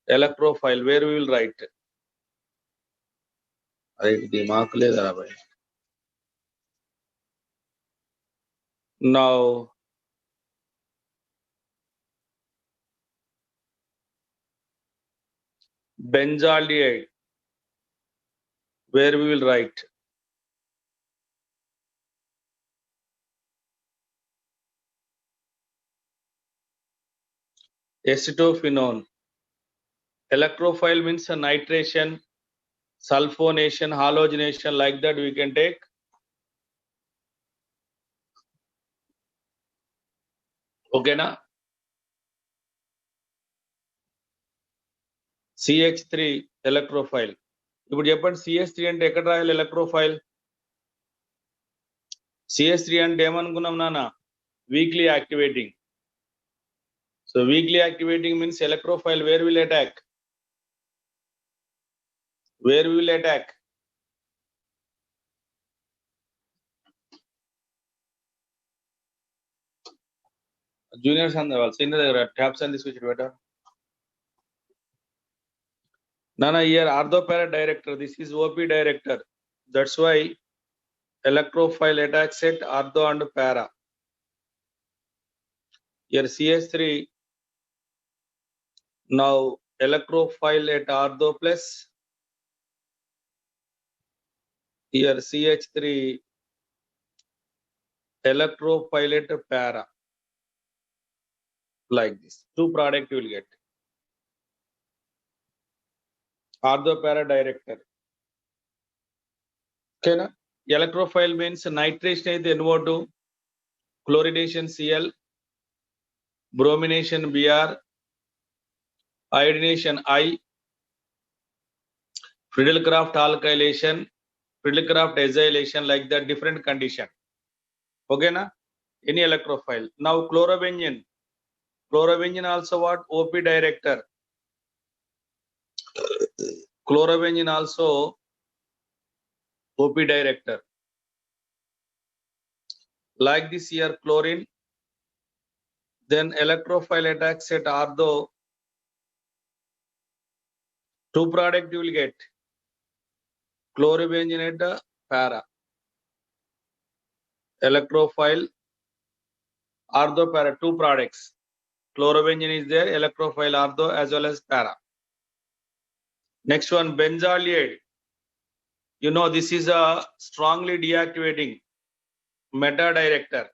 electrophile, where we will write? दिमाग ले जरा भाई. Now benzaldehyde, where we will write? Acetophenone. Electrophile means a nitration, sulfonation, halogenation, like that we can take. Okay na? CH3 electrophile. ఇప్పుడు చెప్పండి CH3 అంటే ఎక్కడ రాయాలి electrophile? CH3 అంటే ఏమనుకున్నాం నాన్న? Weakly activating. So weakly activating means electrophile where will attack? Where we will attack? Juniors on the wall. Senior దగ్గర tabs and switch better. Nana here ortho para director. This is OP director. That's why electrophile attacks at ortho and para. Here CH3. Now electrophile at ortho plus. Here CH3 electrophile at para. Like this. Two product you will get. Ortho para director. Okay na? Electrophile means nitration అయితే NO2, chlorination Cl, bromination Br, iodination I, Friedel-Crafts alkylation, Friedel-Crafts acylation, like that different condition. Okay na? Any electrophile. Now chlorobenzene. Chlorobenzene also what? OP director. Chlorobenzene also OP director. Like this here chlorine. Then electrophile attacks at ortho. Two product you will get. Chlorobenzene at para. Electrophile ortho para, two products. Chlorobenzene is there, electrophile ortho as well as para. Next one, benzaldehyde. You know this is a strongly deactivating meta director.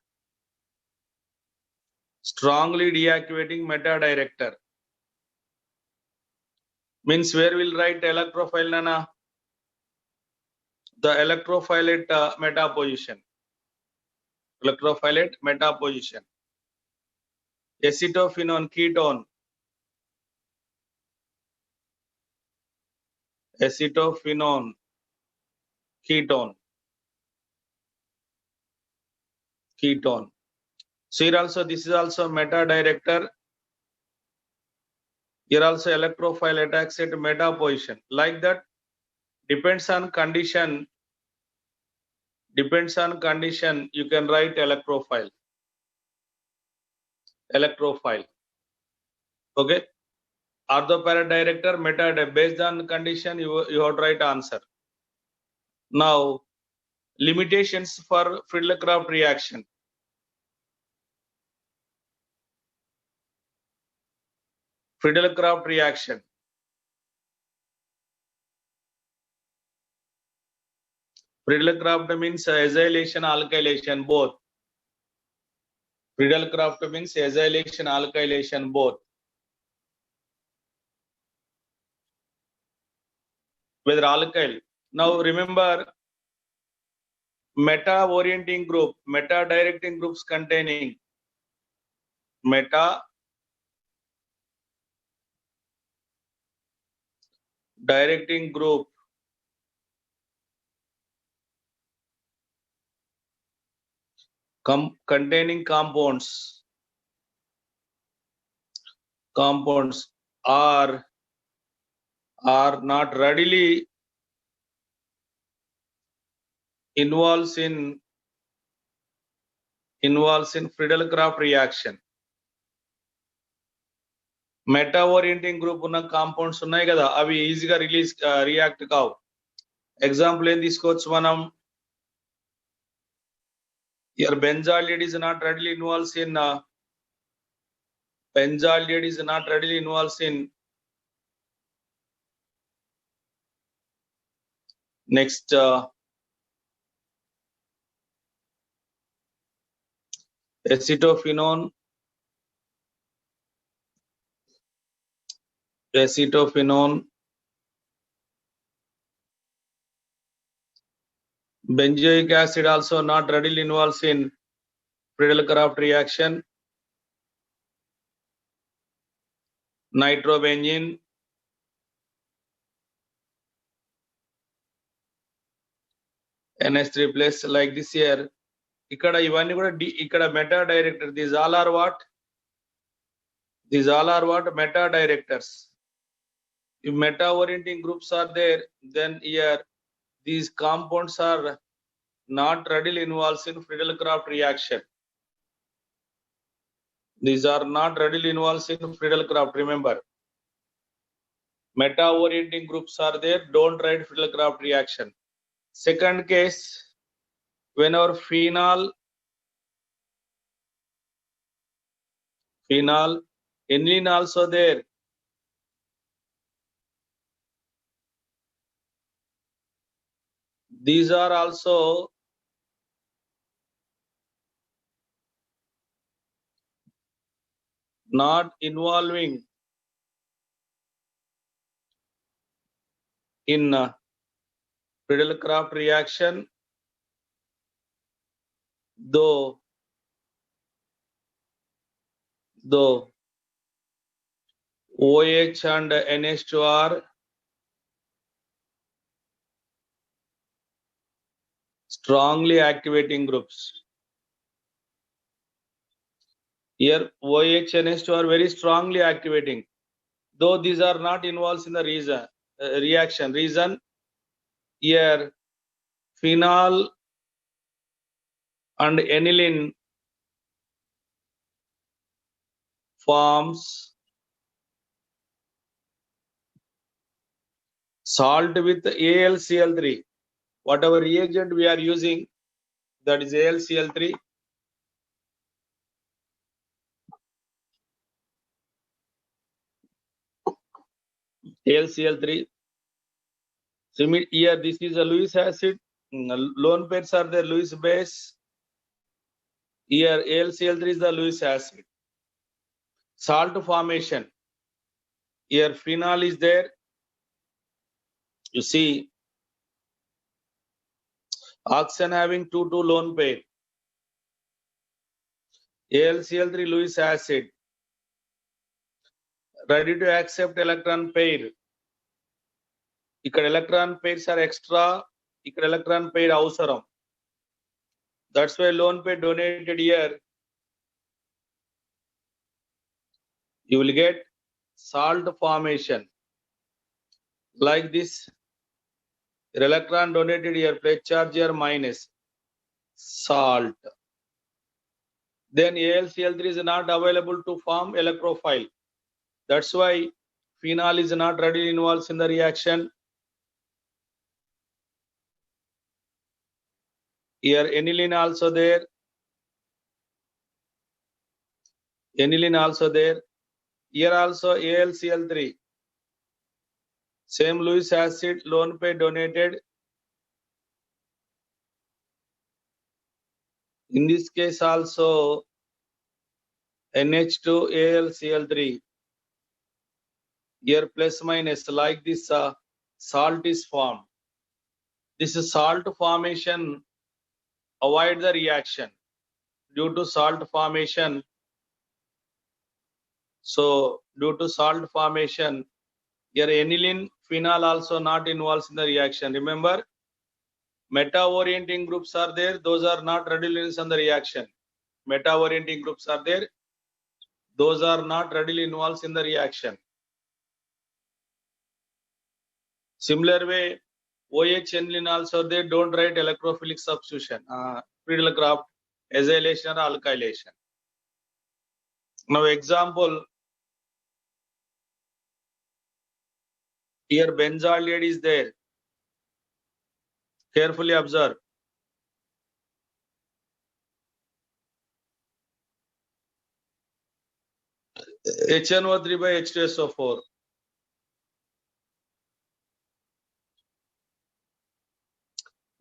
Strongly deactivating meta director. Means where we'll write electrophile nana? The electrophile at meta position. Electrophile at meta position. Acetophenone ketone. Acetophenone ketone. Ketone. So here also this is also meta director. Here also electrophile attacks at meta position. Like that, depends on condition. Depends on condition. You can write electrophile. Electrophile. Okay. Ortho para director meta based on condition you have to write answer. Now limitations for Friedel-Crafts reaction. Friedel-Crafts reaction. Friedel-Crafts means acylation, alkylation, both. Friedel-Crafts means acylation, alkylation, both. Whether alkyl. Now remember, meta orienting group, meta directing groups containing meta directing group containing compounds are not readily involves in Friedel-Crafts reaction. Meta orienting group ఉన్న compounds ఉన్నాయి కదా, అవి ఈజీగా react కావు. Example ఏం తీసుకోవచ్చు మనం? Your benzaldehyde is not readily involves in benzaldehyde is not readily involves in next acetophenone, benzoic acid also not readily involves in Friedel-Crafts reaction. Nitrobenzene, NH3 plus, like this here. ఇక్కడ ఇవన్నీ కూడా ఇక్కడ meta director. These all are what? Meta directors. If meta orienting groups are there, then here these compounds are not readily involved in Friedel-Crafts reaction. These are not readily involved in Friedel-Crafts. Remember, meta orienting groups are there, don't write Friedel-Crafts reaction. Second case, whenever phenol, aniline also there. These are also not involving in Friedel-Crafts reaction, though OH and NH2 are strongly activating groups. Here OH and NH2 are very strongly activating, though these are not involved in the reaction. Reason, here phenol and aniline forms salt with AlCl3. Whatever reagent we are using, that is AlCl3. AlCl3. Here this is a Lewis acid. Lone pairs are there, Lewis base. Here AlCl3 is the Lewis acid. Salt formation. Here phenol is there. You see, oxygen having 2 lone pair. AlCl3 Lewis acid. Ready to accept electron pair. ఇక్కడ electron pairs are extra. ఇక్కడ electron pair అవసరం. That's why lone pair donated here. You will get salt formation. Like this. Electron donated here, pledge charge here minus salt. Then AlCl3 is not available to form electrophile. That's why phenol is not readily involved in the reaction. Here aniline also there. Here also AlCl3. Same Lewis acid, lone pair donated. In this case also NH2 AlCl3. Here plus minus, like this salt is formed. This is salt formation. Avoid the reaction due to salt formation. So due to salt formation, here aniline, phenol also not involved in the reaction. Remember, meta orienting groups are there, those are not readily involved in the reaction. Meta orienting groups are there, those are not readily involved in the reaction. Similar way, OH aniline also there, don't write electrophilic substitution, Friedel-Crafts acylation or alkylation. Now example, Here benzaldehyde is there. Carefully observe. HNO3 by H2SO4.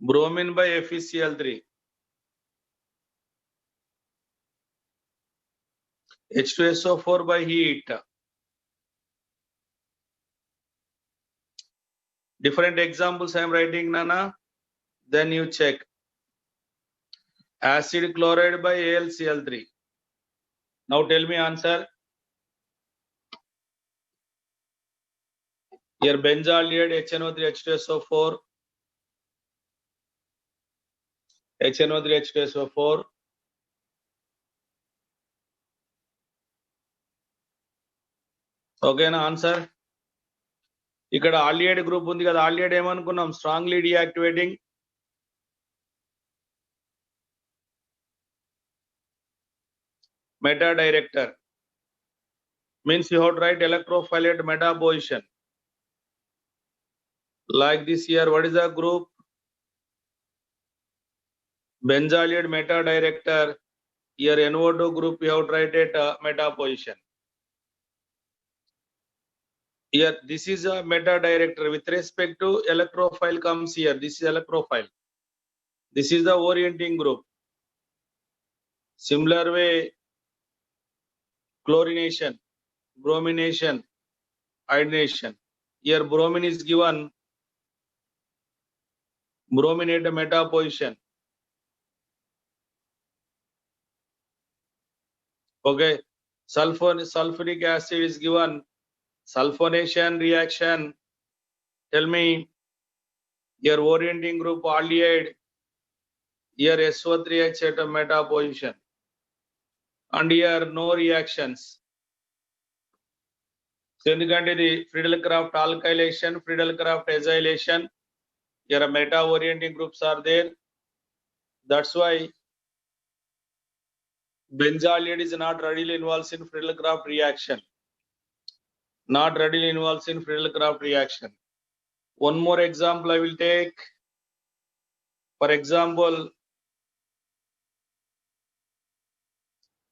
Bromine by FeCl3. H2SO4 by heat. Different examples I am writing, Nana. Then you check. Acid chloride by AlCl3. Now tell me answer. Here benzaldehyde, HNO3, H2SO4. HNO3, H2SO4. ఓకేనా answer. ఇక్కడ aldehyde group ఉంది కదా, aldehyde ఏమనుకున్నాం, strongly deactivating. Meta director means you have to write electrophile at meta position. Like this here, what is the group? Benzaldehyde meta director. Here NO2 group you have to write at meta position. Here this is a meta director with respect to electrophile comes here. This is electrophile. This is the orienting group. Similar way, chlorination, bromination, iodination. Here bromine is given. Bromine at a meta position. Okay. Sulfuric acid is given. Sulfonation reaction. Tell me. Here orienting group aldehyde. Here SO3H at a meta position. And here no reactions. So ఎందుకంటే ఇది Friedel-Crafts alkylation, Friedel-Crafts acylation. Here meta orienting groups are there. That's why benzaldehyde is not readily involved in Friedel-Crafts reaction. Not readily involved in Friedel-Crafts reaction. One more example I will take. For example,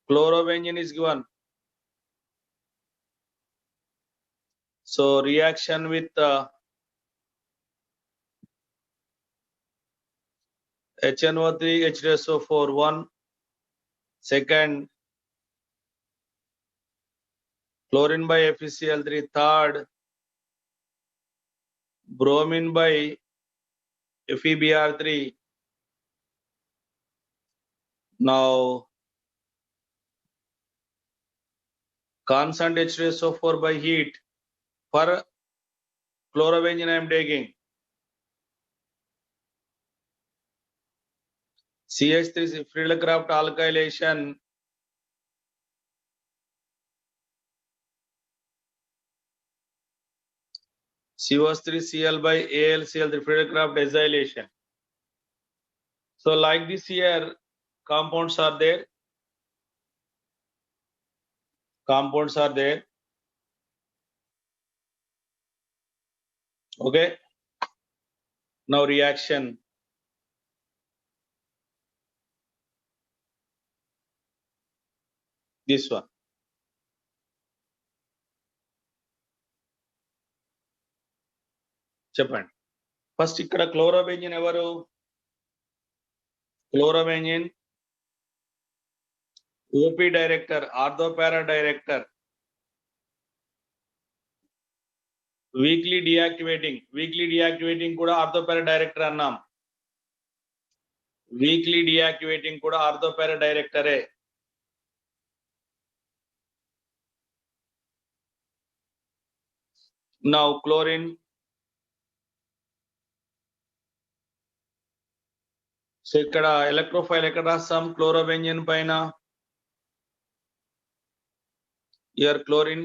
chlorobenzene is given. So reaction with HNO3, H2SO4, 1. Second, chlorine by FeCl3, third, bromine by FeBr3. Now, constant H2SO4 by heat. For chlorobenzene I am taking. CH3 Friedel-Crafts alkylation. COS3Cl by AlCl3 Friedel-Crafts acylation. So like this here, compounds are there. Compounds are there. Okay. Now reaction. This one. చెప్పండి. First ఇక్కడ chlorobenzene ఎవరు? Chlorobenzene O P director, ortho para director. Weakly deactivating కూడా ortho para director అన్నాం. Weakly deactivating కూడా ortho para డైరెక్టరే. Now chlorine. So ఇక్కడ electrophile ఎక్కడ రాస్తాం? క్లోరోబెంజిన్ పైన. Here chlorine.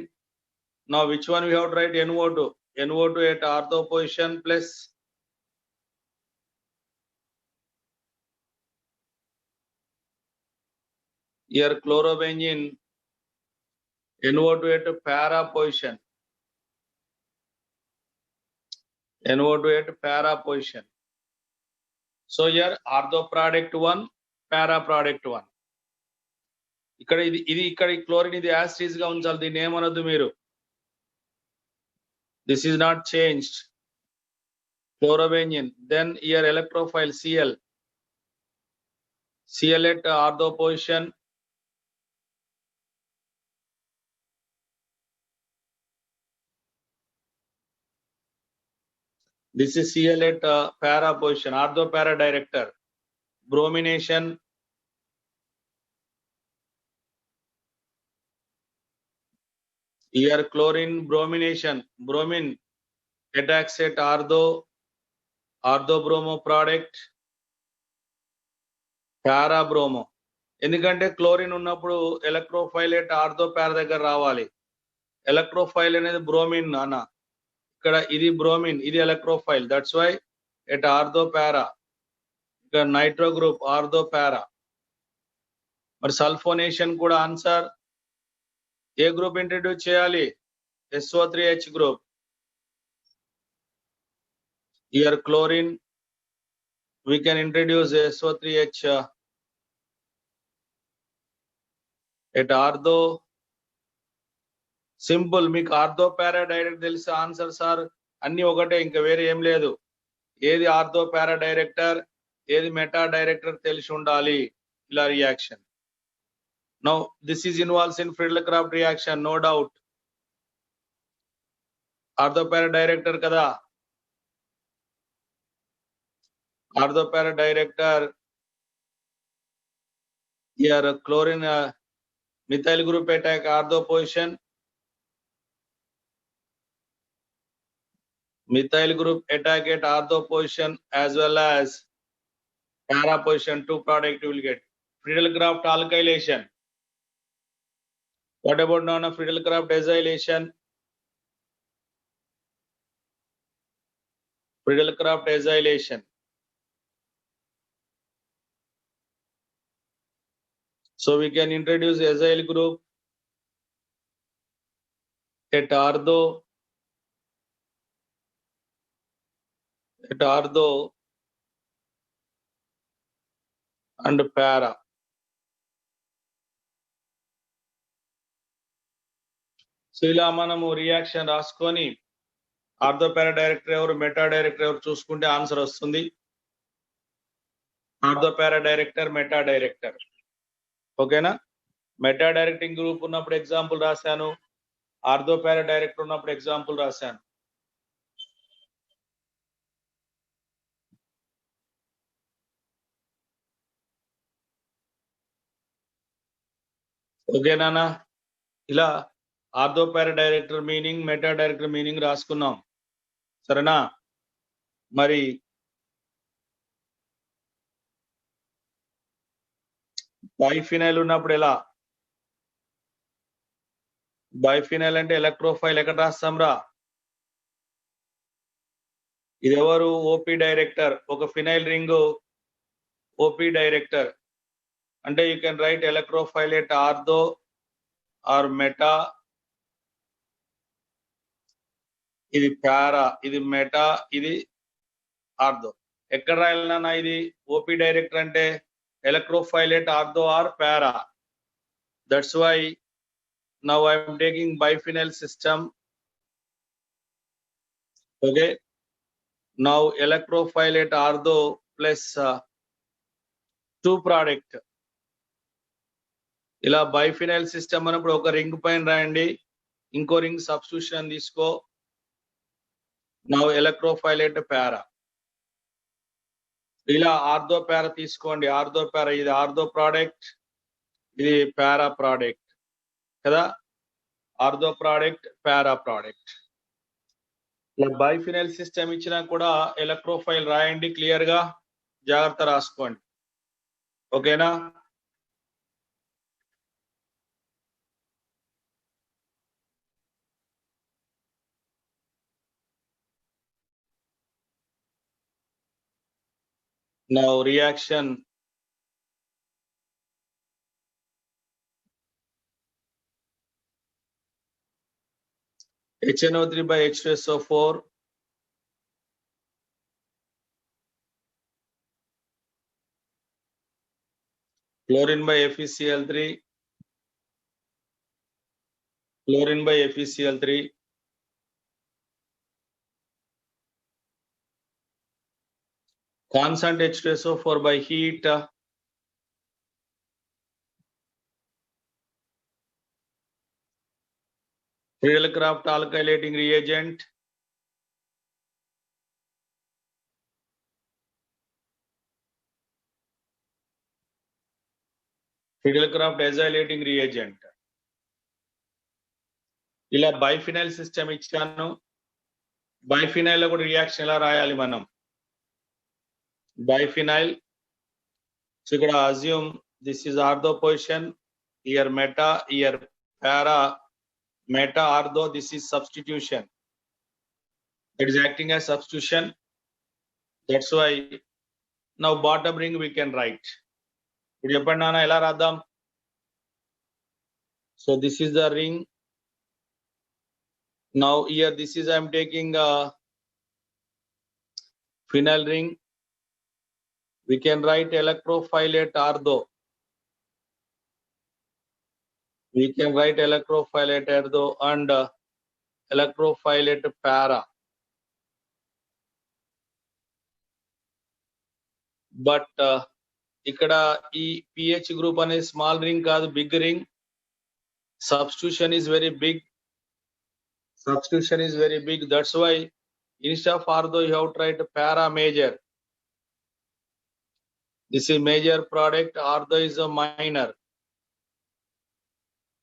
Now which one we have to write? NO2. NO2 at ortho position plus here chlorobenzene NO2 at para position. NO2 at para position. So here ortho product 1, para product 1. ఇక్కడ ఇది ఇక్కడ chlorine ఇది as it is గా ఉంచాలి, దీన్ని ఏమనొద్దు మీరు. This is not changed. Chlorobenzene. Then here electrophile Cl. Cl at ortho position. This is Cl at para position, ortho para director. Bromination. Here chlorine bromination. Bromine attacks at ortho bromo product. Para bromo. ఎందుకంటే chlorine ఉన్నప్పుడు electrophile at ortho పారా దగ్గర రావాలి. Electrophile అనేది bromine అన్న, ఇక్కడ ఇది bromine, ఇది electrophile. That's why at ortho పారా. ఇక్కడ నైట్రో గ్రూప్ ఆర్థో పారా. మరి సల్ఫోనేషన్ కూడా ఆన్సర్. ఏ గ్రూప్ ఇంట్రడ్యూస్ చేయాలి? SO3H group. Here chlorine we can introduce SO3H at ortho. Simple. మీకు ఆర్థో పారా డైరెక్ట్ తెలిసే ఆన్సర్స్ ఆర్ అన్ని ఒకటే, ఇంకా వేరే ఏం లేదు. ఏది ఆర్థో పారా డైరెక్టర్, ఏది మెటా డైరెక్టర్ తెలిసి ఉండాలి. ఇలా reaction. Now this is involves in Friedel Crafts reaction, no doubt. Ortho para director కదా. Ortho para director here chlorine methyl group attack ortho position. Methyl group attack at ortho position as well as para position, two product you will get. Friedel-Crafts alkylation. What about non-Friedel-Crafts acylation? Friedel-Crafts acylation. So we can introduce acyl group at ortho and para. So ఇలా మనము reaction రాసుకొని ortho para director ఎవరు, meta director ఎవరు చూసుకుంటే answer వస్తుంది. Ortho para director, meta director. ఓకేనా? Meta directing group ఉన్నప్పుడు example రాశాను, ఆర్థో పారా డైరెక్టర్ ఉన్నప్పుడు ఎగ్జాంపుల్ రాశాను. ఓకేనా? ఇలా ortho para director meaning, meta director meaning రాసుకున్నాం. సరేనా? మరి బైఫినైల్ ఉన్నప్పుడు ఎలా? బైఫినైల్ అంటే ఎలక్ట్రోఫైల్ ఎక్కడ రాస్తాం రా? ఇది ఎవరు? OP director. ఒక ఫినైల్ రింగ్ ఓపీ డైరెక్టర్ అంటే you can write electrophile at ortho or meta. ఇది పారా, ఇది మెటా, ఇది ఆర్థో. ఎక్కడ రాయాలన్నా ఇది ఓపీ డైరెక్టర్ అంటే electrophile at ortho or para. That's why now I'm taking biphenyl system. Okay, now electrophile at ortho plus two product. ఇలా biphenyl system అన్నప్పుడు ఒక రింగ్ పైన రాయండి, ఇంకో రింగ్ సబ్స్టిట్యూషన్ తీసుకో. Now electrophile at para. ఇలా ortho పారా తీసుకోండి. ఆర్థో పారా, ఇది ఆర్థో ప్రోడక్ట్, ఇది పారా ప్రోడక్ట్ కదా. ఆర్థో ప్రోడక్ట్, పారా ప్రోడక్ట్. ఇలా బైఫినైల్ సిస్టమ్ ఇచ్చినా కూడా ఎలక్ట్రోఫైల్ రాయండి క్లియర్ గా, జాగ్రత్త రాసుకోండి. ఓకేనా? Now reaction HNO3 by H2SO4 Chlorine by FeCl3. Chlorine by FeCl3. Constant H2SO4 by heat. Friedel-Crafts alkylating reagent. Friedel-Crafts acylating reagent. ఇలా బైఫినైల్ సిస్టమ్ ఇచ్చాను. బైఫినైల్ లో కూడా రియాక్షన్ ఎలా రాయాలి మనం? బైఫినైల్, సో ఇక్కడ assume this is ortho position, here meta, here para, meta ortho, this is substitution. It is acting as substitution. That's why now bottom ring we can write. ఇప్పుడు చెప్పండి నాన్న ఎలా రాద్దాం? So this is the ring. Now here this is I am taking a phenyl ring. We can write electrophilate ortho. We can write electrophilate ortho and electrophilate para. But ఇక్కడ ఈ pH group అనేది small ring కాదు, big ring. Substitution is very big. Substitution is very big. That's why instead of ortho you have to write para major. This is major product. Ortho is a minor.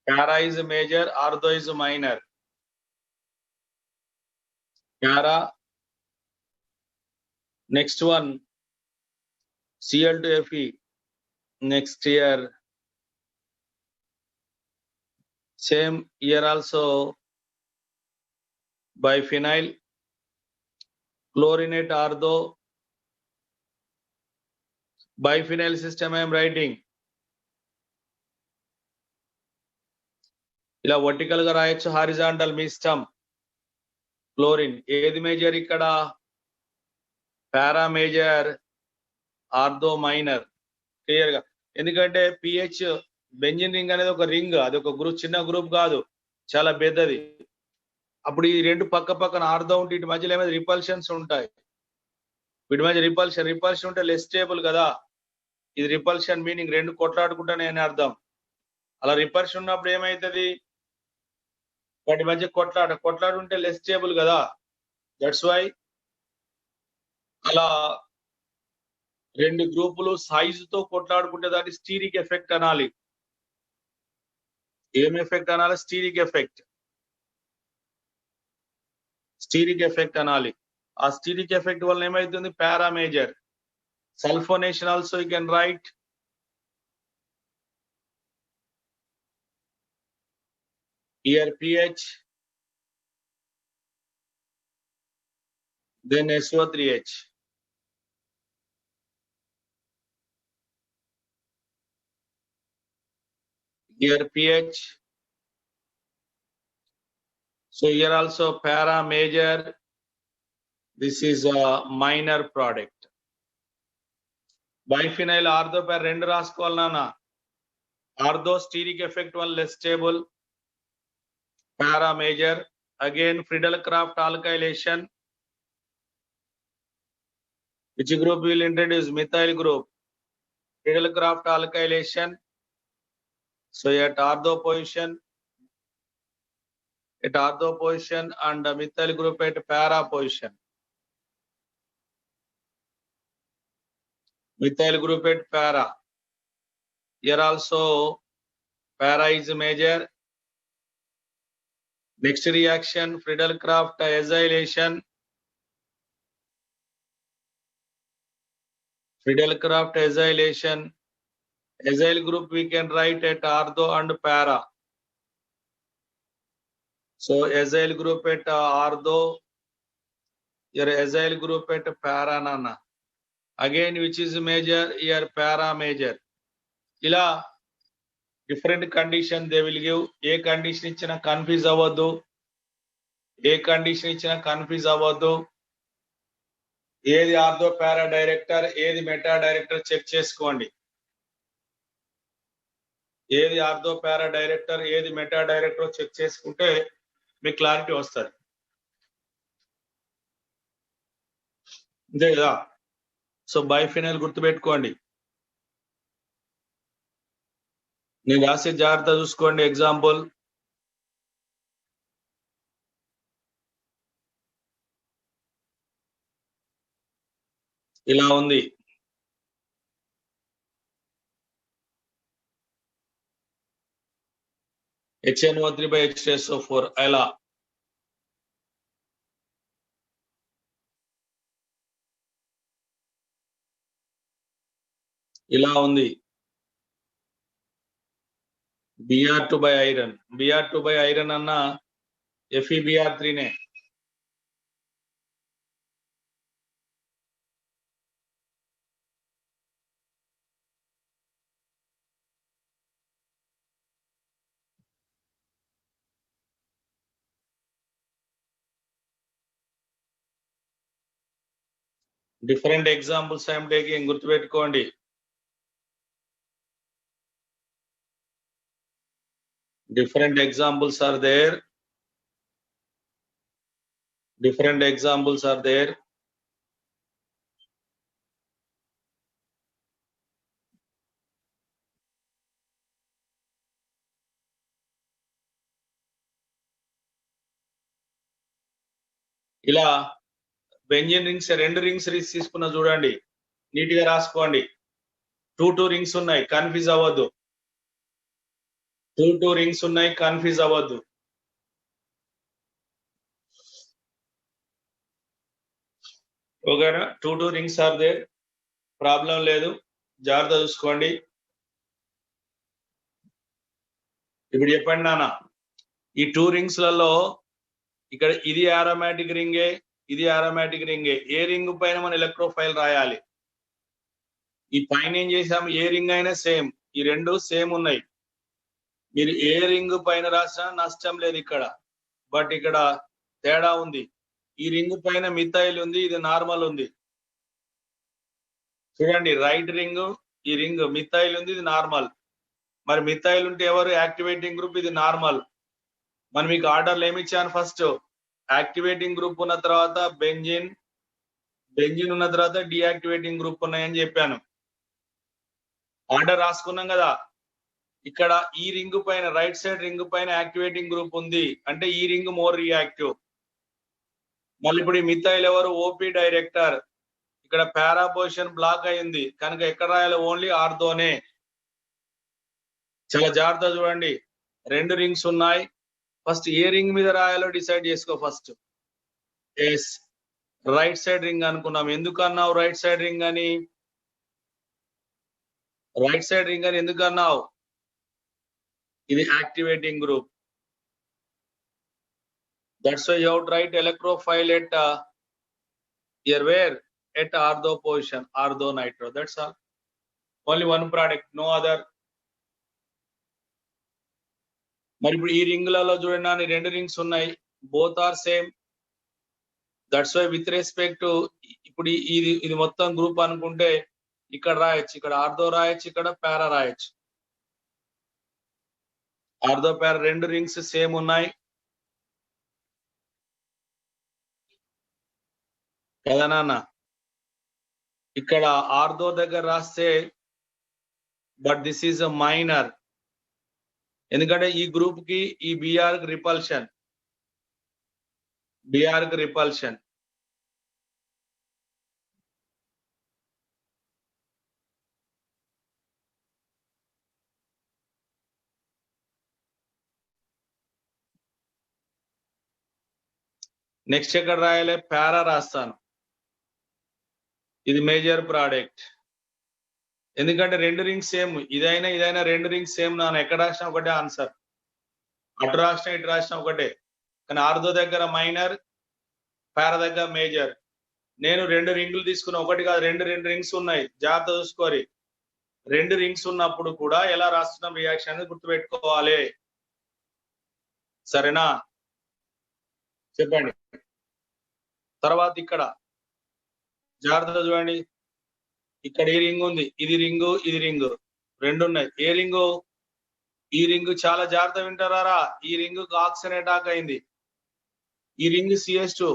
Para is a major. Ortho is a minor. Para. Next one. Cl2Fe. Next year. Same here also. Biphenyl. Chlorinate ortho. Biphenyl system I am writing. ఇలా vertical గా రాయొచ్చు, horizontal మీ ఇష్టం. Chlorine ఏది major ఇక్కడ? Para major, ortho minor. Clear గా, ఎందుకంటే pH benzene ring అనేది ఒక రింగ్, అది ఒక గ్రూప్, చిన్న గ్రూప్ కాదు, చాలా పెద్దది. అప్పుడు ఈ రెండు పక్క పక్కన ఆర్థో ఉంటే ఇటు మధ్యలో ఏమైనా రిపల్షన్స్ ఉంటాయి. వీటి మధ్య రిపల్షన్ ఉంటే లెస్ స్టేబుల్ కదా. ఇది రిపల్షన్ మీనింగ్ రెండు కొట్లాడుకుంటానే అని అర్థం. అలా రిపల్షన్ ఉన్నప్పుడు ఏమైతుంది? వాటి మధ్య కొట్లాడు ఉంటే లెస్ స్టేబుల్ కదా. దట్స్ వై అలా రెండు గ్రూపులు సైజుతో కొట్లాడుకుంటే దాన్ని స్టీరిక్ ఎఫెక్ట్ అనాలి. ఏం ఎఫెక్ట్ అనాలి? Steric effect. స్టీరిక్ ఎఫెక్ట్ అనాలి. ఆ స్టీరిక్ ఎఫెక్ట్ వల్ల ఏమైతుంది? పారా major. Sulfonation also you can write. Here pH, then SO3H. Here pH. So here also para major. This is a minor product. Biphenyl ortho పేరు రెండు రాసుకోవాలి నాన్న. Ortho steric effect వల్ల less stable, para major. Again Friedel Crafts alkylation. Which group will introduce? Methyl group. Friedel Crafts alkylation. So at ortho position and methyl group at para position. Methyl group at para. Here also para is major. Next reaction, Friedel-Crafts acylation. Friedel-Crafts acylation. Acyl group we can write at ortho and para. So acyl group at ortho. Here acyl group at para nana. Again which is major? Here para major. ఇలా different condition they will give. A condition ఇచ్చినా confuse అవ్వద్దు. ఏది ortho para director, ఏది meta director check చేసుకోండి. ఏది ortho para director, ఏది meta director check చేసుకుంటే మీకు క్లారిటీ వస్తుంది. అంతే కదా. సో బైఫినైల్ గుర్తుపెట్టుకోండి. నేను రాసే జాగ్రత్త చూసుకోండి. ఎగ్జాంపుల్ ఇలా ఉంది. HNO3/H2SO4 ఎలా ఇలా ఉంది. Br2/iron, Br2/iron అన్న FeBr3నే. డిఫరెంట్ ఎగ్జాంపుల్స్ ఐఎమ్ టేకింగ్, గుర్తుపెట్టుకోండి. Different examples are there. Different examples are there. ఇలా బెంజిన్ రింగ్స్, 2 రింగ్స్ తీసుకున్న చూడండి, నీట్ గా రాసుకోండి. 2 రింగ్స్ ఉన్నాయి, కన్ఫ్యూజ్ అవ్వద్దు. 2 రింగ్స్ ఉన్నాయి, కన్ఫ్యూజ్ అవ్వద్దు. ఓకేనా? 2 రింగ్స్ ఆర్ దేర్, ప్రాబ్లం లేదు, జాగ్రత్త చూసుకోండి. ఇప్పుడు చెప్పండి నాన్న, ఈ 2 రింగ్స్ లలో ఇక్కడ ఇది ఆరోమాటిక్ రింగే, ఇది ఆరోమాటిక్ రింగే. ఏ రింగ్ పైన మనం ఎలక్ట్రోఫైల్ రాయాలి? ఈ పైన ఏం చేసాము, ఏ రింగ్ అయినా సేమ్, ఈ 2 సేమ్ ఉన్నాయి. మీరు ఏ రింగ్ పైన రాసినా నష్టం లేదు ఇక్కడ. బట్ ఇక్కడ తేడా ఉంది. ఈ రింగ్ పైన మిథైల్ ఉంది, ఇది నార్మల్ ఉంది. చూడండి, రైట్ రింగ్, ఈ రింగ్ మిథైల్ ఉంది, ఇది నార్మల్. మరి మిథైల్ ఉంటే ఎవరు యాక్టివేటింగ్ గ్రూప్, ఇది నార్మల్. మరి మీకు ఆర్డర్లు ఏమి ఇచ్చాను? ఫస్ట్ యాక్టివేటింగ్ గ్రూప్ ఉన్న తర్వాత బెంజిన్, బెంజిన్ ఉన్న తర్వాత డియాక్టివేటింగ్ గ్రూప్ ఉన్నాయని చెప్పాను. ఆర్డర్ రాసుకున్నాం కదా. ఇక్కడ ఈ రింగ్ పైన, రైట్ సైడ్ రింగ్ పైన యాక్టివేటింగ్ గ్రూప్ ఉంది అంటే ఈ రింగ్ మోర్ రియాక్టివ్. మళ్ళీ ఇప్పుడు ఈ మిథైల్ ఎవరు? OP director. ఇక్కడ పారా పొజిషన్ బ్లాక్ అయింది కనుక ఎక్కడ రాయాలి? ఓన్లీ ఆర్థోనే. చాలా జాగ్రత్త చూడండి, 2 రింగ్స్ ఉన్నాయి. ఫస్ట్ ఏ రింగ్ మీద రాయాలో డిసైడ్ చేసుకో first. Yes, right side ring అనుకున్నాం. ఎందుకు అన్నావు రైట్ సైడ్ రింగ్ అని? రైట్ సైడ్ రింగ్ అని ఎందుకు అన్నావు? ఇది activating group. That's why you have to write electrophile at here where at ortho position, ortho nitro. That's all. Only one product, no other. మరి ఇప్పుడు ఈ రింగ్లలో చూడండి, 2 రింగ్స్ ఉన్నాయి, both are same. That's why with respect to ఇప్పుడు ఇది మొత్తం group అనుకుంటే ఇక్కడ రాయొచ్చు, ఇక్కడ ఆర్థో రాయొచ్చు, ఇక్కడ పారా రాయొచ్చు. ఆర్థో పారా 2 రింగ్స్ సేమ్ ఉన్నాయి కదా నాన్న. ఇక్కడ ఆర్థో దగ్గర రాస్తే but this is a minor, ఎందుకంటే ఈ గ్రూప్ కి ఈ బిఆర్ కి రిపల్షన్, బిఆర్ కి రిపల్షన్. నెక్స్ట్ ఎక్కడ రాయాలి? పారా రాస్తాను. ఇది మేజర్ ప్రోడక్ట్, ఎందుకంటే 2 రింగ్స్ సేమ్, ఇదైనా 2 రింగ్స్ సేమ్. నాన్న ఎక్కడ రాసినా ఒకటే ఆన్సర్, అటు రాసినా ఇటు రాసినా ఒకటే. కానీ ఆర్థో దగ్గర మైనర్, పారా దగ్గర మేజర్. నేను 2 రింగులు తీసుకున్నా, ఒకటి కాదు, 2 రింగ్స్ ఉన్నాయి. జాగ్రత్త చూసుకోరి. 2 రింగ్స్ ఉన్నప్పుడు కూడా ఎలా రాస్తున్నాం రియాక్షన్ గుర్తుపెట్టుకోవాలి. సరేనా? చెప్పండి. తర్వాత ఇక్కడ జాగ్రత్త చూడండి, ఇక్కడ ఈ రింగ్ ఉంది, ఇది రింగు, ఇది రింగు, 2 ఉన్నాయి. ఏ రింగు? ఈ రింగ్ చాలా జాగ్రత్త వింటారా, ఈ రింగ్ ఆక్సిజన్ అటాక్ అయింది. ఈ రింగ్ CH2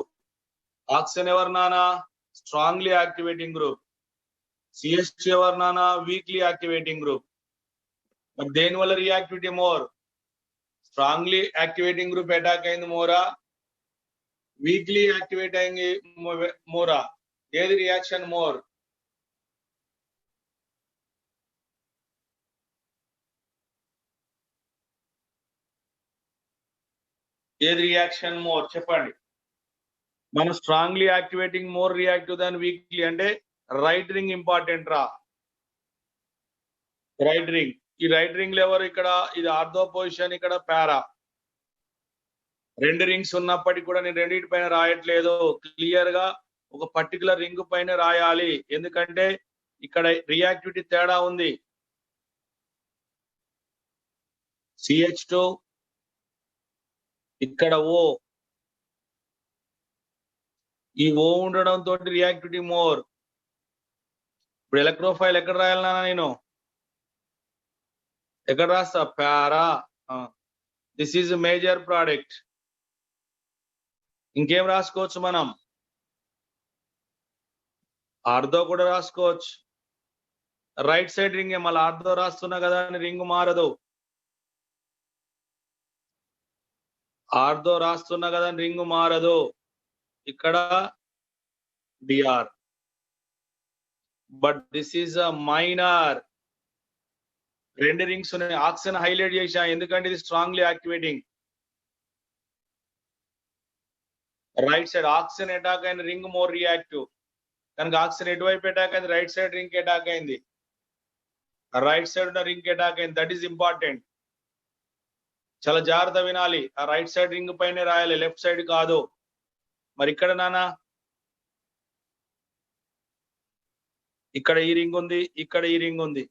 ఆక్సిజన్ ఎవరు నానా, స్ట్రాంగ్లీ యాక్టివేటింగ్ గ్రూప్. CH2 ఎవరు నానా, వీక్లీ యాక్టివేటింగ్ గ్రూప్. మరి దేని వల్ల reactivity more, strongly activating group attack అయింది మోరా, వీక్లీ యాక్టివేట్ అయింది మోరా, ఏది రియాక్షన్ మోర్? ఏది రియాక్షన్ మోర్ చెప్పండి. మనం స్ట్రాంగ్లీ యాక్టివేటింగ్ మోర్ రియాక్టివ్ దాన్ వీక్లీ అంటే రైట్ రింగ్ ఇంపార్టెంట్ రా, రైట్ రింగ్. ఈ రైట్ రింగ్ ఎవరు ఇక్కడ, ఇది ఆర్థో పొజిషన్, ఇక్కడ పారా. రెండు రింగ్స్ ఉన్నప్పటికీ కూడా నేను రెండింటి పైన రాయట్లేదు, క్లియర్ గా ఒక పర్టికులర్ రింగ్ పైన రాయాలి, ఎందుకంటే ఇక్కడ రియాక్టివిటీ తేడా ఉంది. CH2 ఇక్కడ O, ఈ O ఉండడం తోటి రియాక్టివిటీ మోర్. ఇప్పుడు ఎలక్ట్రోఫైల్ ఎక్కడ రాయాలన్నా నేను, ఎక్కడ రాస్తా, para. This is major product. ఇంకేం రాసుకోవచ్చు మనం, ఆర్థో కూడా రాసుకోవచ్చు. రైట్ సైడ్ రింగ్ మళ్ళీ ఆర్థో రాస్తున్నా కదా అని రింగ్ మారదు, ఆర్థో రాస్తున్నా కదా అని రింగ్ మారదు. ఇక్కడ DR, but this is a minor. రెండు రింగ్స్ ఉన్నాయి, ఆక్సిజన్ హైలైట్ చేశా ఎందుకంటే ఇది strongly activating. Right side oxygen attack అయిన రింగ్ మోర్ రియాక్టివ్, కనుక ఆక్సిజన్ ఎటువైపు అటాక్ అయింది, రైట్ సైడ్ రింగ్ అటాక్ అయింది, రైట్ సైడ్ ఉన్న రింగ్ అటాక్ అయింది. దట్ ఈస్ ఇంపార్టెంట్, చాలా జాగ్రత్త వినాలి. ఆ రైట్ సైడ్ రింగ్ పైన రాయాలి, లెఫ్ట్ సైడ్ కాదు. మరి ఇక్కడ నానా, ఇక్కడ ఈ రింగ్ ఉంది, ఇక్కడ ఈ రింగ్ ఉంది,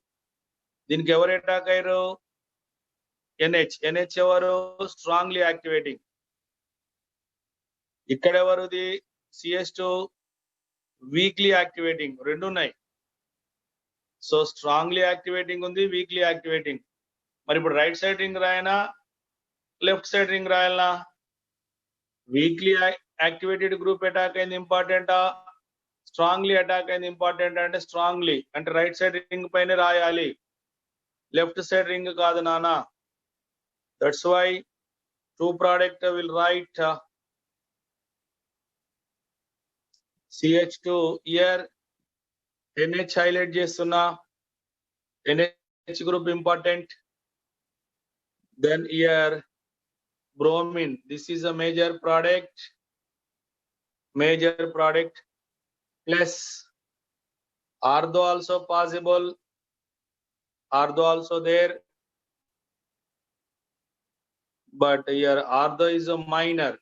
దీనికి ఎవరు అటాక్ అయ్యారు, NH ఎవరు, స్ట్రాంగ్లీ యాక్టివేటింగ్. ఇక్కడ ఎవరుది, CH2 వీక్లీ యాక్టివేటింగ్, రెండు ఉన్నాయి. సో స్ట్రాంగ్లీ యాక్టివేటింగ్ ఉంది, వీక్లీ యాక్టివేటింగ్. మరి ఇప్పుడు రైట్ సైడ్ రింగ్ రాయనా, లెఫ్ట్ సైడ్ రింగ్ రాయాలనా? వీక్లీ యాక్టివేటెడ్ గ్రూప్ అటాక్ అయింది ఇంపార్టెంటా, స్ట్రాంగ్లీ అటాక్ అయింది ఇంపార్టెంట్? అంటే స్ట్రాంగ్లీ అంటే రైట్ సైడ్ రింగ్ పైన రాయాలి, లెఫ్ట్ సైడ్ రింగ్ కాదు నానా. That's why two product will right CH2 here, NH highlight చేస్తున్నా, NH group important. Then here bromine, this is a major product plus artho also possible, artho also there, but here artho is a minor,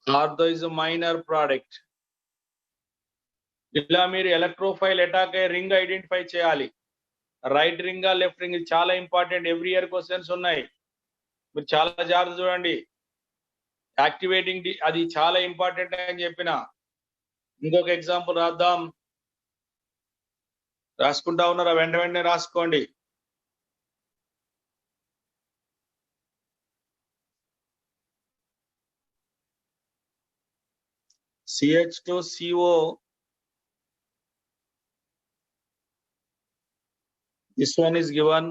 artho is a minor product. ఇలా మీరు electrophile attack అయ్యే ring identify చేయాలి, right ring left ring, చాలా important. Every year questions ఉన్నాయి, మీరు చాలా జాగ్రత్త చూడండి. యాక్టివేటింగ్ అది చాలా ఇంపార్టెంట్ అని చెప్పిన. ఇంకొక ఎగ్జాంపుల్ రాద్దాం, రాసుకుంటా ఉన్నారా, వెంట వెంటనే రాసుకోండి. CH2CO, this one is given.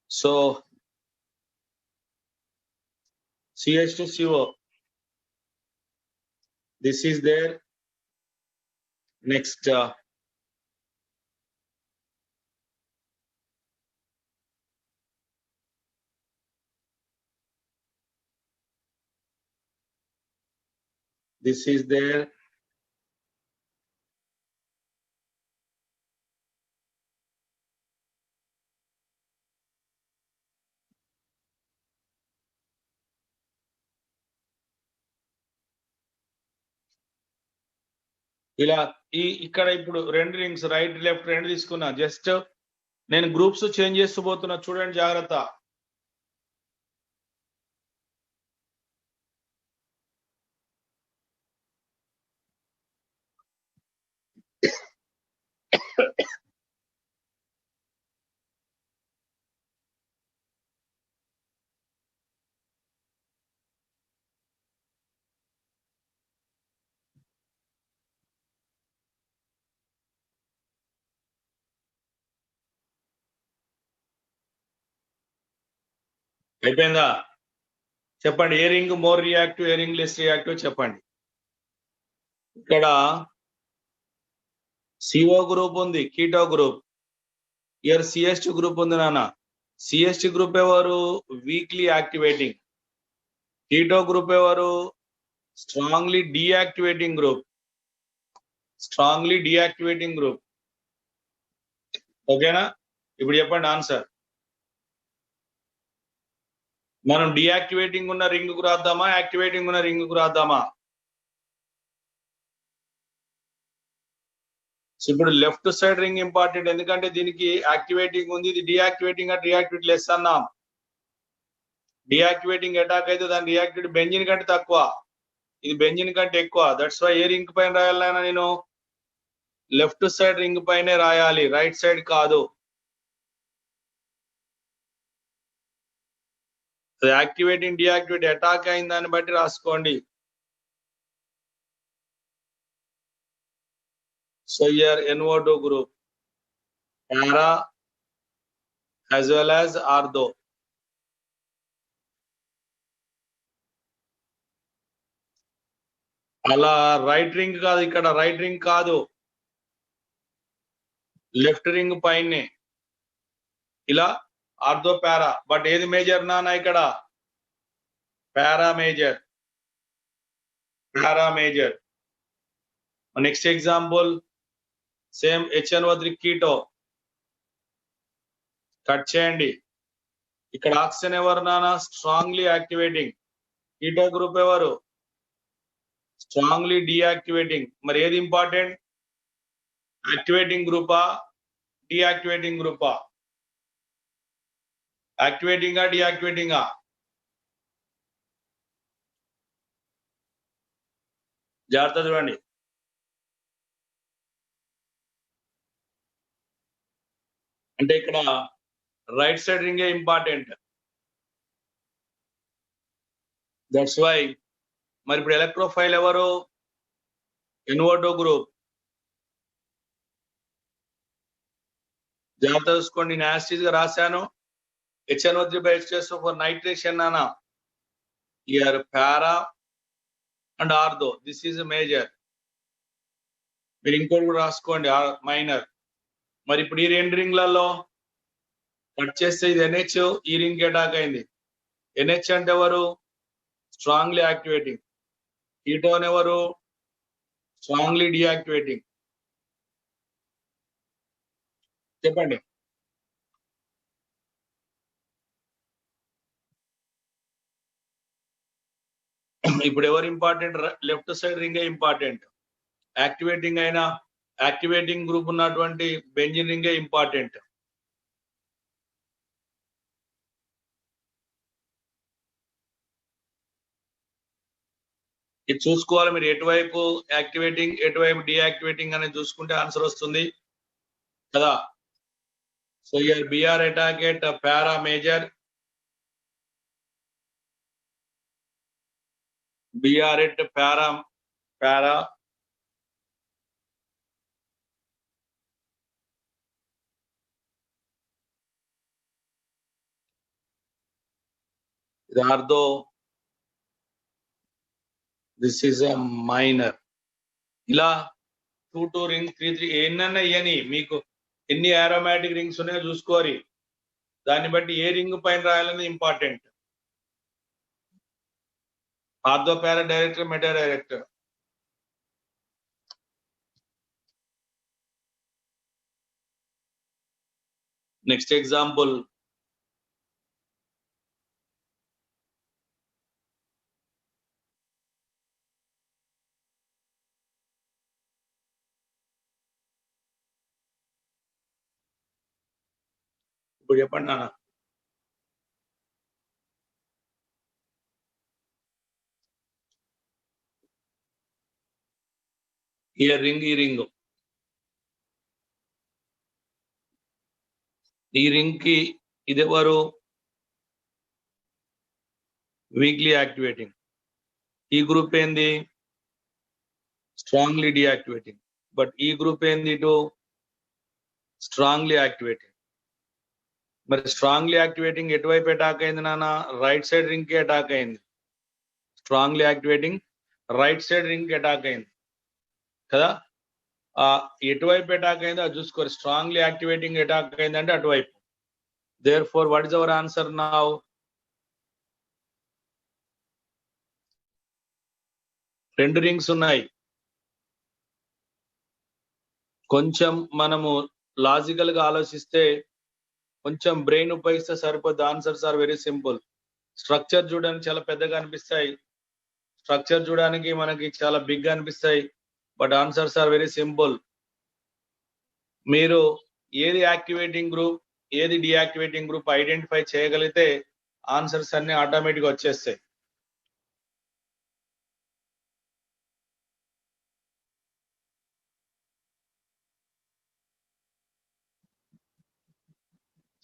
So CH2CO, this is there. Next this is there. ఇలా ఇక్కడ ఇప్పుడు రెండు రింగ్స్ రైట్ లెఫ్ట్ రెండు తీసుకున్నా, జస్ట్ నేను గ్రూప్స్ చేంజ్ చేస్తూ పోతున్నా, చూడండి జాగ్రత్త. అయిపోయిందా? చెప్పండి, ఏ రింగ్ మోర్ రియాక్టివ్, ఏ రింగ్ లెస్ రియాక్టివ్ చెప్పండి. ఇక్కడ CO గ్రూప్ ఉంది, keto group. Here CH2 group ఉంది నాన్న. CH2 గ్రూప్ ఎవరు? Weakly activating. కీటో గ్రూప్ ఎవరు? Strongly deactivating group. Strongly deactivating group. ఓకేనా? ఇప్పుడు చెప్పండి ఆన్సర్. మనం డీయాక్టివేటింగ్ ఉన్న రింగ్ కు రాద్దామా, యాక్టివేటింగ్ ఉన్న రింగ్ కు రాద్దామా? ఇప్పుడు లెఫ్ట్ సైడ్ రింగ్ ఇంపార్టెంట్, ఎందుకంటే దీనికి యాక్టివేటింగ్ ఉంది, ఇది డీయాక్టివేటింగ్ అంటే రియాక్టివిటీ లెస్ అన్నాం. డీయాక్టివేటింగ్ అటాక్ అయితే దాని రియాక్టివిటీ బెంజిన్ కంటే తక్కువ, ఇది బెంజిన్ కంటే ఎక్కువ. దట్స్ వై ఏ రింగ్ పైన రాయాలైనా నేను లెఫ్ట్ సైడ్ రింగ్ పైనే రాయాలి, రైట్ సైడ్ కాదు. యాక్టివేటింగ్ డీయాక్టివేట్ అటాక్ అయిన దాన్ని బట్టి రాసుకోండి. So here NO2 group, para as well as artho. అలా రైట్ రింగ్ కాదు, ఇక్కడ రైట్ రింగ్ కాదు, లెఫ్ట్ రింగ్ పైనే ఇలా ఆర్థో పారా. బట్ ఏది మేజర్ నాన్న? ఇక్కడ para major, para major. Next example, same HNO3 keto. Cut చేయండి. ఇక్కడ ఆక్సిజన్ ఎవరు నాన్న? Strongly activating. కీటో గ్రూప్ ఎవరు? Strongly deactivating. మరి ఏది ఇంపార్టెంట్? యాక్టివేటింగ్ గ్రూపా, డీయాక్టివేటింగ్ గ్రూపా? యాక్టివేటింగా, డీయాక్టివేటింగా? జాగ్రత్త చూడండి. అంటే ఇక్కడ రైట్ సైడ్ రింగే ఇంపార్టెంట్. That's why. మరి ఇప్పుడు ఎలక్ట్రోఫైల్ ఎవరు? NO2 group. జాగ్రత్త చూసుకోండి, నేను యాసిడ్ గా రాశాను. HNO3/H2SO4 నైట్రేషన్ నానా. Here para and ortho, this is major. మీరు ఇంకోటి కూడా రాసుకోండి, మైనర్. మరి ఇప్పుడు ఈ రెండు రింగ్లలో కట్ చేస్తే ఇది NH, ఈ రింగ్ అటాక్ అయింది. NH అంటే ఎవరు? Strongly activating. కీటోన్ ఎవరు? Strongly deactivating. చెప్పండి. ఇప్పుడు ఎవరు ఇంపార్టెంట్? లెఫ్ట్ సైడ్ రింగే ఇంపార్టెంట్. యాక్టివేటింగ్ అయినా, యాక్టివేటింగ్ గ్రూప్ ఉన్నటువంటి బెంజిన్ రింగే ఇంపార్టెంట్. ఇది చూసుకోవాలి మీరు, ఎటువైపు యాక్టివేటింగ్, ఎటువైపు డీయాక్టివేటింగ్ అనేది చూసుకుంటే ఆన్సర్ వస్తుంది కదా. So here BR attack at para major, BR at para ortho, this is a minor. ఇలా 2 రింగ్ 3 ఎన్నన్నా ఇయని, మీకు ఎన్ని ఆరోమాటిక్ రింగ్స్ ఉన్నాయో చూసుకోవాలి, దాన్ని బట్టి ఏ రింగ్ పైన రాయాలనేది important. Ortho para director, meta director. Next example, ఇప్పుడు చెప్పండి నాన్న. ఈ రింగ్, ఈ రింగ్ ఈ రింగ్ కి ఇది ఎవరు వీక్లీ యాక్టివేటింగ్, ఈ గ్రూప్ ఏంది స్ట్రాంగ్లీ డియాక్టివేటింగ్, బట్ ఈ గ్రూప్ ఏంది ఇటు స్ట్రాంగ్లీ యాక్టివేటింగ్. మరి స్ట్రాంగ్లీ యాక్టివేటింగ్ ఎటువైపు అటాక్ అయింది నాన్న, రైట్ సైడ్ రింగ్ కి అటాక్ అయింది. Strongly activating right side ring కి అటాక్ అయింది కదా. ఎటువైపు అటాక్ అయిందో అది చూసుకోరు. స్ట్రాంగ్లీ యాక్టివేటింగ్ అటాక్ అయిందంటే అటువైపు. Therefore what is our answer now? రెండు రింగ్స్ ఉన్నాయి. కొంచెం మనము లాజికల్ గా ఆలోచిస్తే, కొంచెం బ్రెయిన్ ఉపయోగిస్తే సరిపోద్ది. Answers are very simple. Structure చూడడానికి చాలా పెద్దగా అనిపిస్తాయి, స్ట్రక్చర్ చూడడానికి మనకి చాలా బిగ్ అనిపిస్తాయి, but answers are very simple. మీరు ఏది యాక్టివేటింగ్ గ్రూప్ ఏది డియాక్టివేటింగ్ గ్రూప్ ఐడెంటిఫై చేయగలిగితే ఆన్సర్స్ అన్ని ఆటోమేటిక్ వచ్చేస్తాయి.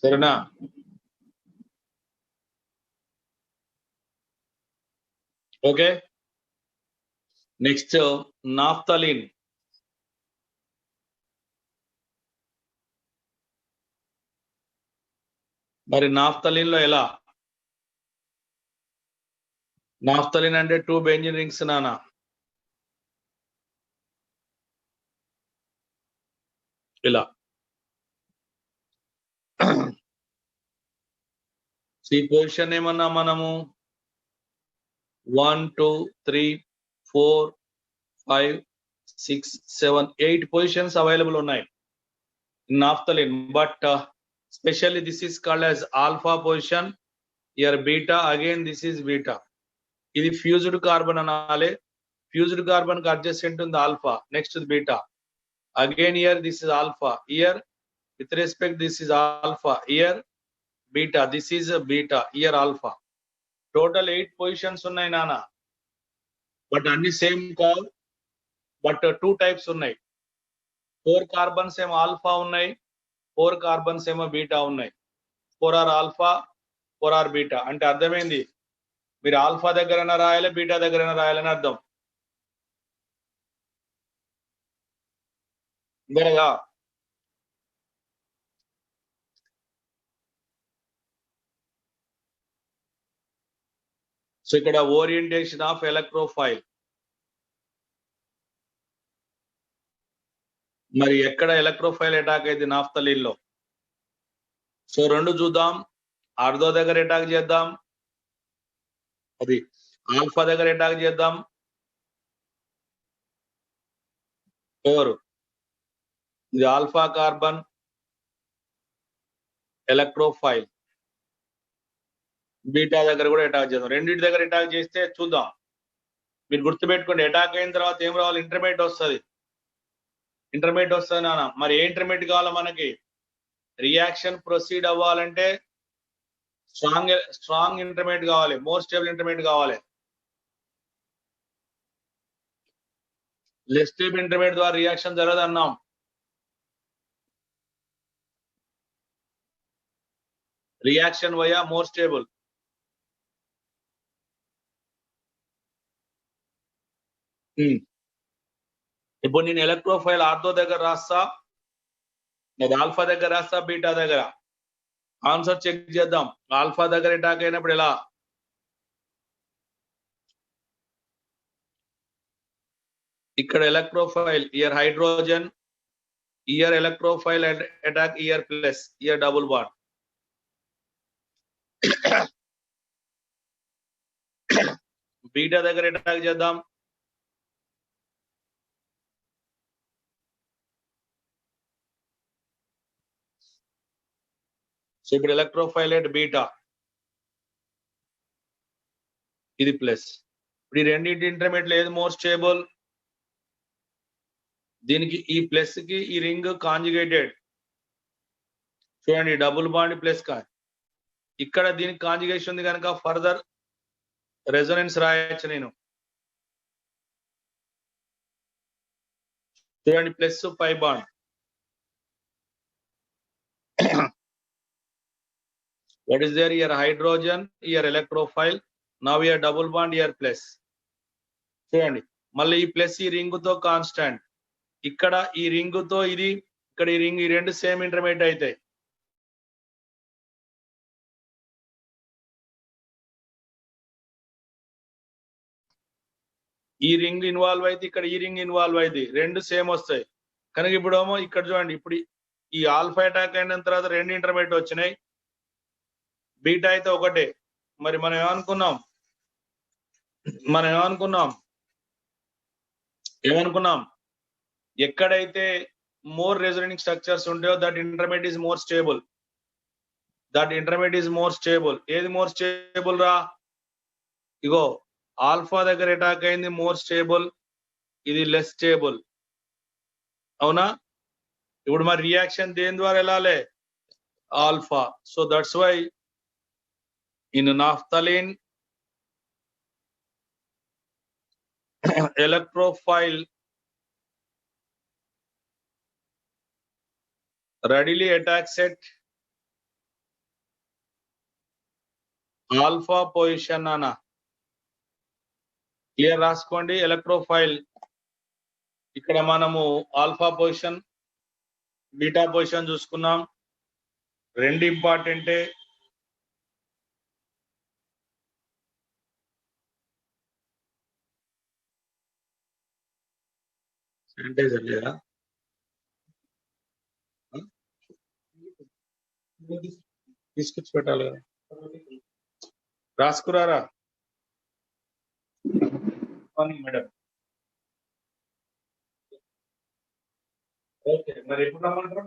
సరేనా? Okay, next naphthalene. మరి నాఫ్తలిన్ లో ఎలా? నాఫ్తలిన్ అంటే 2 బెంజిన్ రింగ్స్ నానా. ఇలా ఈ పొజిషన్ ఏమన్నా మనము 1 2 3 4 5 6 7 8 పొజిషన్స్ అవైలబుల్ ఉన్నాయి naphthalene, but specially this is called as alpha position. Here beta, again this is beta. ఇది ఫ్యూజ్డ్ కార్బన్ అనాలి. ఫ్యూజ్డ్ కార్బన్ కి అడ్జసెంట్ ఉంది alpha, next beta. Again here this is alpha, here with respect this is alpha, here beta, this is beta, here alpha. Total 8 positions ఉన్నాయి నాన్న, but అన్ని same కావు. But 2 types ఉన్నాయి. 4 carbons ఏమో alpha ఉన్నాయి, 4 carbons ఏమో beta ఉన్నాయి. 4 are alpha, 4 are beta. అంటే అర్థమైంది, మీరు ఆల్ఫా దగ్గరైనా రాయాలి, బీటా దగ్గరైనా రాయాలని అర్థం. కదా? సో ఇక్కడ ఓరియంటేషన్ ఆఫ్ ఎలక్ట్రోఫైల్. మరి ఎక్కడ ఎలక్ట్రోఫైల్ అటాక్ అయింది నాఫ్తలిన్ లో? సో రెండు చూద్దాం. ఆర్థో దగ్గర అటాక్ చేద్దాం, అది ఆల్ఫా దగ్గర అటాక్ చేద్దాం. ఎవరు? ఇది ఆల్ఫా కార్బన్ ఎలక్ట్రోఫైల్. బీటా దగ్గర కూడా అటాక్ చేద్దాం. రెండింటి దగ్గర అటాక్ చేస్తే చూద్దాం. మీరు గుర్తుపెట్టుకోండి, అటాక్ అయిన తర్వాత ఏం రావాలి? ఇంటర్మీడియట్ వస్తుంది. ఇంటర్మీడియట్ వస్తుంది నాన్న. మరి ఏ ఇంటర్మీడియట్ కావాలో మనకి? రియాక్షన్ ప్రొసీడ్ అవ్వాలంటే స్ట్రాంగ్ ఇంటర్మీడియట్ కావాలి, మోర్ స్టేబుల్ ఇంటర్మీడియట్ కావాలి. లెస్ స్టేబుల్ ఇంటర్మీడియట్ ద్వారా రియాక్షన్ జరగదు అన్నాం. Reaction via more stable. ఇప్పుడు నేను ఎలక్ట్రోఫైల్ ఆర్థో దగ్గర రాస్తా, లేదా ఆల్ఫా దగ్గర రాస్తా, బీటా దగ్గర. ఆన్సర్ చెక్ చేద్దాం. ఆల్ఫా దగ్గర అటాక్ అయినప్పుడు ఎలా? ఇక్కడ electrophile, year hydrogen, year electrophile attack, year plus, year double bond. Beta దగ్గర అటాక్ చేద్దాం. సో ఇప్పుడు ఎలక్ట్రోఫైల్ ఎట్ బీటా, ఇది ప్లస్. ఇప్పుడు ఈ రెండింటి ఇంటర్మీడియట్ ఏది మోర్ స్టేబుల్? దీనికి ఈ ప్లస్ కి ఈ రింగ్ కాంజుగేటెడ్. చూడండి, డబుల్ బాండ్ ప్లస్ కా. ఇక్కడ దీనికి కాంజుగేషన్ ఉంది కనుక ఫర్దర్ రెజొనెన్స్ రాయొచ్చు నేను. చూడండి, plus pi bond. What is there here? Hydrogen, here electrophile. Now here double bond, here plus. చూడండి మళ్ళీ ఈ ప్లస్ ఈ రింగ్ తో కాన్స్టాంట్, ఇక్కడ ఈ రింగ్ తో ఇది, ఇక్కడ ఈ రింగ్, ఈ రెండు సేమ్ ఇంటర్మీడియట్ అవుతాయి. ఈ రింగ్ ఇన్వాల్వ్ అయితే ఇక్కడ ఈ రింగ్ ఇన్వాల్వ్ అయితే రెండు సేమ్ వస్తాయి. కనుక ఇప్పుడు ఏమో ఇక్కడ చూడండి, ఇప్పుడు ఈ ఆల్ఫా అటాక్ అయిన తర్వాత రెండు ఇంటర్మీడియట్ వచ్చినాయి, బీటా అయితే ఒకటే. మరి మనం ఏమనుకున్నాం ఎక్కడైతే మోర్ రెజోనేటింగ్ స్ట్రక్చర్స్ ఉంటాయో that intermediate is more stable. ఏది మోర్ స్టేబుల్ రా? ఇగో ఆల్ఫా దగ్గర అటాక్ అయింది మోర్ స్టేబుల్, ఇది లెస్ స్టేబుల్. అవునా? ఇప్పుడు మరి రియాక్షన్ దేని ద్వారా వెళ్ళాలి? Alpha. So that's why in naphthalene electrophile readily attacks at alpha position అన్న. క్లియర్ రాసుకోండి. ఎలక్ట్రోఫైల్ ఇక్కడ మనము ఆల్ఫా పొజిషన్, బీటా పొజిషన్ చూసుకున్నాం. రెండు ఇంపార్టెంటే. శానిటైజర్ లేదా? తీసుకొచ్చి పెట్టాలి కదా. రాసుకురారా మేడం. ఓకే, మరి ఎప్పుడు రమ్మంటారు?